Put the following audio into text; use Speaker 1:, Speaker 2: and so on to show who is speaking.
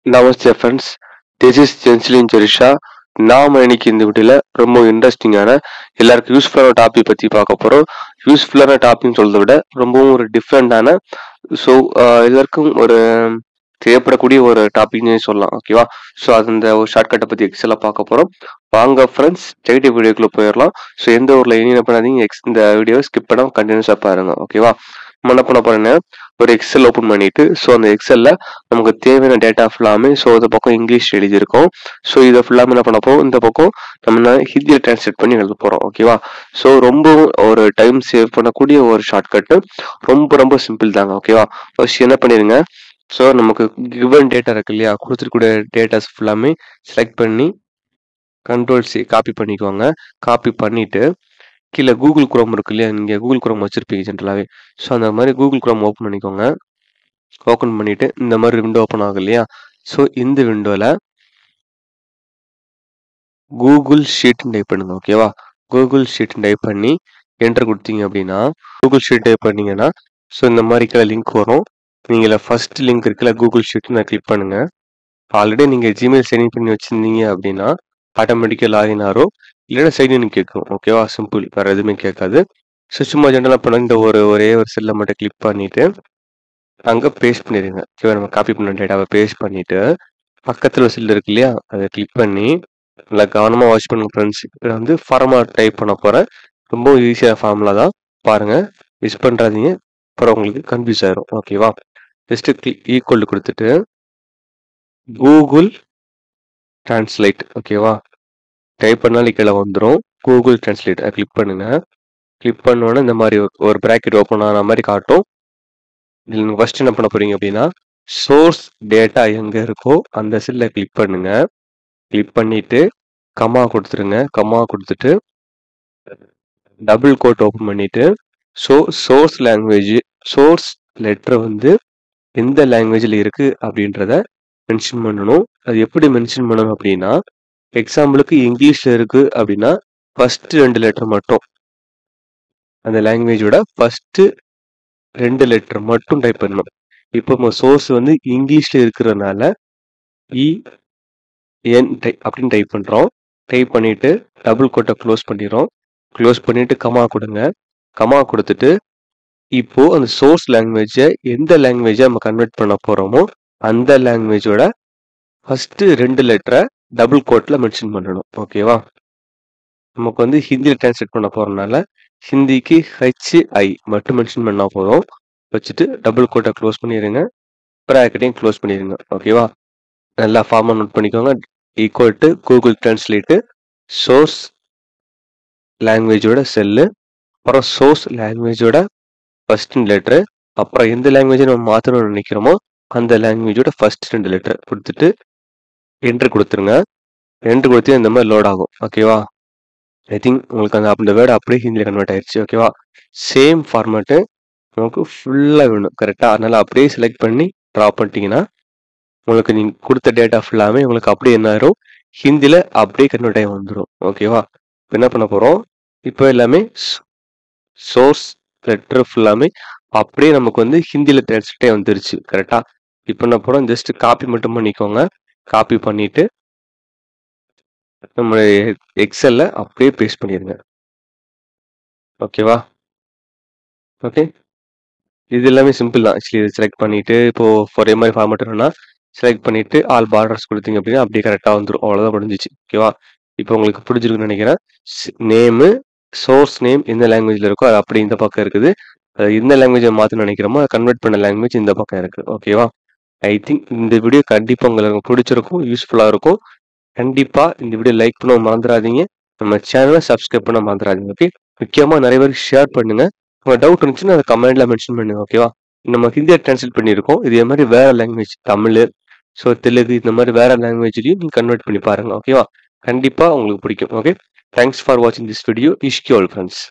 Speaker 1: Namaste friends, this is Jensilin Jerisha. நாம இன்னைக்கு இந்த வீடியோல ரொம்ப இன்ட்ரெஸ்டிங்கான எல்லாருக்கும் யூஸ்ஃபுல்லான டாபிக் பத்தி பார்க்க போறோம். யூஸ்ஃபுல்லான டாபிக்னு சொல்றதை விட ரொம்பவும் ஒரு டிஃப்ரெண்டான ஸோ எல்லாருக்கும் ஒரு தேவைப்படக்கூடிய ஒரு டாபிக்னே சொல்லலாம். ஓகேவா? ஸோ அந்த ஒரு ஷார்ட்கட்டை பத்தி எக்ஸலாக பார்க்க போறோம். வாங்க ஃப்ரெண்ட்ஸ், டெய்லி வீடியோக்குள்ள போயிடலாம். ஸோ எந்த ஒரு லைனையும் பண்ணாதீங்க, இந்த வீடியோவை ஸ்கிப் பண்ணாமல் கண்டினியூஸாக பாருங்க. ஓகேவா? நம்ம என்ன பண்ண போறேன்னா, ஒரு எக்ஸல் ஓப்பன் பண்ணிட்டு, ஸோ அந்த எக்ஸல்ல நமக்கு தேவையான டேட்டா ஃபுல்லாமே, ஸோ இந்த பக்கம் இங்கிலீஷ் எழுதியிருக்கோம். ஸோ இதை ஃபுல்லாமே என்ன பண்ண போறோம், இந்த பக்கம் நம்ம ஹிந்தியில் டிரான்ஸ்லேட் பண்ணி எழுத போறோம். ஓகேவா? ஸோ ரொம்ப ஒரு டைம் சேவ் பண்ணக்கூடிய ஒரு ஷார்ட்கட்டு, ரொம்ப ரொம்ப சிம்பிள் தாங்க. ஓகேவா? ஃபர்ஸ்ட் என்ன பண்ணிடுங்க, ஸோ நமக்கு கிவன் டேட்டா இருக்கு இல்லையா, கொடுத்துருக்கூடிய டேட்டாஸ் ஃபுல்லாமே செலக்ட் பண்ணி Ctrl+C காப்பி பண்ணிக்கோங்க. காப்பி பண்ணிட்டு கீழே கூகுள் குரோம் இருக்கு இல்லையா, நீங்கள் கூகுள் குரோம் வச்சுருப்பீங்க ஜென்ரலாகவே. ஸோ அந்த மாதிரி கூகுள் குரோம் ஓப்பன் பண்ணிக்கோங்க. ஓப்பன் பண்ணிவிட்டு இந்த மாதிரி விண்டோ ஓப்பன் ஆகும் இல்லையா, ஸோ இந்த விண்டோவில் கூகுள் ஷீட்னு டைப் பண்ணுங்க. ஓகேவா? கூகுள் ஷீட்னு டைப் பண்ணி என்டர் கொடுத்தீங்க அப்படின்னா, கூகுள் ஷீட் டைப் பண்ணீங்கன்னா ஸோ இந்த மாதிரி கீழே லிங்க் வரும். நீங்கள் ஃபர்ஸ்ட் லிங்க் இருக்குல்ல கூகுள் ஷீட்னு கிளிக் பண்ணுங்கள். ஆல்ரெடி நீங்கள் ஜிமெயில் சைன்இன் பண்ணி வச்சுருந்தீங்க அப்படின்னா ஆட்டோமேட்டிக்காக லாகின் ஆகும், இல்லைன்னா சைன்இன் கேட்கும். ஓகேவா? சிம்பிள், வேறு எதுவுமே கேட்காது. ஸோ சும்மா ஜென்ரலாக பண்ண இந்த ஒரே ஒரு செல்லை மட்டும் கிளிக் பண்ணிவிட்டு அங்கே பேஸ்ட் பண்ணிடுங்க. ஓகேவா? நம்ம காப்பி பண்ண டேட்டாவை பேஸ்ட் பண்ணிவிட்டு பக்கத்தில் செல் இருக்கு இல்லையா, அதை கிளிக் பண்ணி நல்லா கவனமாக வாட்ச் பண்ணுங்க ஃப்ரெண்ட்ஸ். இதில் வந்து ஃபார்முலா டைப் பண்ண போகிறேன். ரொம்ப ஈஸியான ஃபார்முலா தான், பாருங்கள், மிஸ் பண்ணுறாதீங்க, அப்புறம் உங்களுக்கு கன்ஃபியூஸ் ஆயிரும். ஓகேவா? ஜஸ்ட்டு ஈக்குவல் கொடுத்துட்டு கூகுள் டிரான்ஸ்லேட். ஓகேவா? டைப் பண்ணாலும் கீழே வந்துடும். கூகுள் டிரான்ஸ்லேட் அதை கிளிக் பண்ணுங்க. கிளிக் பண்ணோன்னே இந்த மாதிரி ஒரு ப்ராக்கெட் ஓப்பன் ஆன மாதிரி காட்டும். இதில் நீங்கள் ஃபர்ஸ்ட் என்ன பண்ண போறீங்க அப்படின்னா, சோர்ஸ் டேட்டா எங்கே இருக்கோ அந்த செல்லை கிளிக் பண்ணுங்க. கிளிக் பண்ணிட்டு கமா கொடுத்துருங்க. கமா கொடுத்துட்டு டபுள் கோட் ஓப்பன் பண்ணிட்டு சோர்ஸ் லாங்குவேஜ், சோர்ஸ் லெட்டர் வந்து எந்த லாங்குவேஜில் இருக்கு அப்படின்றத மென்ஷன் பண்ணணும். அது எப்படி மென்ஷன் பண்ணணும் அப்படின்னா, எக்ஸாம்பிளுக்கு இங்கிலீஷில் இருக்கு அப்படின்னா ஃபர்ஸ்ட் 2 லெட்டர் மட்டும், அந்த லாங்குவேஜோட ஃபர்ஸ்ட் 2 லெட்டர் மட்டும் டைப் பண்ணணும். இப்போ நம்ம சோர்ஸ் வந்து இங்கிலீஷில் இருக்கிறதுனால EN அப்படின்னு டைப் பண்ணுறோம். டைப் பண்ணிட்டு டபுள் கோட்டை க்ளோஸ் பண்ணிடுறோம். க்ளோஸ் பண்ணிட்டு கமா கொடுங்க. கமா கொடுத்துட்டு இப்போ அந்த சோர்ஸ் லாங்குவேஜை எந்த லாங்குவேஜை நம்ம கன்வெர்ட் பண்ண போகிறோமோ அந்த லாங்குவேஜோட ஃபர்ஸ்ட் 2 லெட்டரை டபுள் கோட்டில் மென்ஷன் பண்ணணும். ஓகேவா? நமக்கு வந்து ஹிந்தியில் டிரான்ஸ்லேட் பண்ண போகிறதுனால ஹிந்திக்கு HI மட்டும் மென்ஷன் பண்ணால் போதும். வச்சுட்டு டபுள் கோட்டை க்ளோஸ் பண்ணிடுங்க, ப்ராக்கெட்டையும் க்ளோஸ் பண்ணிடுங்க. ஓகேவா? நல்லா ஃபார்மாக நோட் பண்ணிக்கோங்க. Equal to Google translate source லாங்குவேஜோட செல்லு, அப்புறம் சோர்ஸ் லாங்குவேஜோட ஃபர்ஸ்ட் 2 லெட்ரு, அப்புறம் எந்த லாங்குவேஜை நம்ம மாற்றணும்னு நினைக்கிறோமோ அந்த லாங்குவேஜோட ஃபர்ஸ்ட் 2 லெட்டர் கொடுத்துட்டு என்ட்ரு கொடுத்துருங்க. என்ட்ரு கொடுத்து இந்த மாதிரி லோட் ஆகும். ஓகேவா? ஐ திங்க் உங்களுக்கு அந்த வேர்டு அப்படியே ஹிந்தியில் கன்வெர்ட் ஆயிடுச்சு. ஓகேவா? சேம் ஃபார்மேட்டு நமக்கு ஃபுல்லாக வேணும். கரெக்டாக? அதனால் அப்படியே செலக்ட் பண்ணி ட்ரா பண்ணிட்டீங்கன்னா உங்களுக்கு நீங்கள் கொடுத்த டேட்டா ஃபுல்லாமே உங்களுக்கு அப்படியே என்ன ஆயிரும், ஹிந்தியில் அப்படியே கன்வெர்ட் ஆகி வந்துடும். ஓகேவா? இப்போ என்ன பண்ண போகிறோம், இப்போ எல்லாமே சோர்ஸ் லெட்டர் ஃபுல்லாமே அப்படியே நமக்கு வந்து ஹிந்தியில் டிரான்ஸ்லேட்டே வந்துருச்சு. கரெக்டாக? இப்போ என்ன போகிறோம், ஜஸ்ட் காப்பி மட்டும் பண்ணிக்கோங்க. காப்பி பண்ணிவிட்டு நம்ம எக்ஸலில் அப்படியே பேஸ்ட் பண்ணிடுங்க. ஓகேவா? ஓகே, இது எல்லாமே சிம்பிள் தான். ஆக்சுவலி இது செலக்ட் பண்ணிவிட்டு இப்போது ஒரே மாதிரி ஃபார்மேட் வேணும்னா செலக்ட் பண்ணிவிட்டு ஆல் பார்டர்ஸ் கொடுத்தீங்க அப்படின்னா அப்படியே கரெக்டாக வந்துடும். அவ்வளோதான் முடிஞ்சிச்சு. ஓகேவா? இப்போ உங்களுக்கு பிடிச்சிருக்குன்னு நினைக்கிறேன். நேமு, சோர்ஸ் நேம் எந்த லாங்குவேஜில் இருக்கோ அது அப்படி இந்த பக்கம் இருக்குது. எந்த லாங்குவேஜை மாற்றணும்னு நினைக்கிறோமோ அதை கன்வெர்ட் பண்ண லாங்குவேஜ் இந்த பக்கம் இருக்குது. ஓகேவா? ஐ திங்க் இந்த வீடியோ கண்டிப்பாக உங்களுக்கு பிடிச்சிருக்கும், யூஸ்ஃபுல்லாக இருக்கும். கண்டிப்பாக இந்த வீடியோ லைக் பண்ண மறந்துடாதீங்க. நம்ம சேனலை சப்ஸ்கிரைப் பண்ண மறந்துடாதீங்க. ஓகே, முக்கியமாக நிறைய பேருக்கு ஷேர் பண்ணுங்கள். உங்கள் டவுட் இருந்துச்சுன்னா அதை கமெண்ட்ல மென்ஷன் பண்ணுங்க. ஓகேவா? நம்ம ஹிந்தியை டிரான்ஸ்லேட் பண்ணியிருக்கோம். இதே மாதிரி வேற லாங்குவேஜ், தமிழ், ஸோ தெலுங்கு, இந்த மாதிரி வேற லாங்குவேஜ்லையும் நீங்கள் கன்வெர்ட் பண்ணி பாருங்க. ஓகேவா? கண்டிப்பாக உங்களுக்கு பிடிக்கும். ஓகே, தேங்க்ஸ் ஃபார் வாட்சிங் திஸ் வீடியோ. இஷ்கியோல் ஃப்ரெண்ட்ஸ்.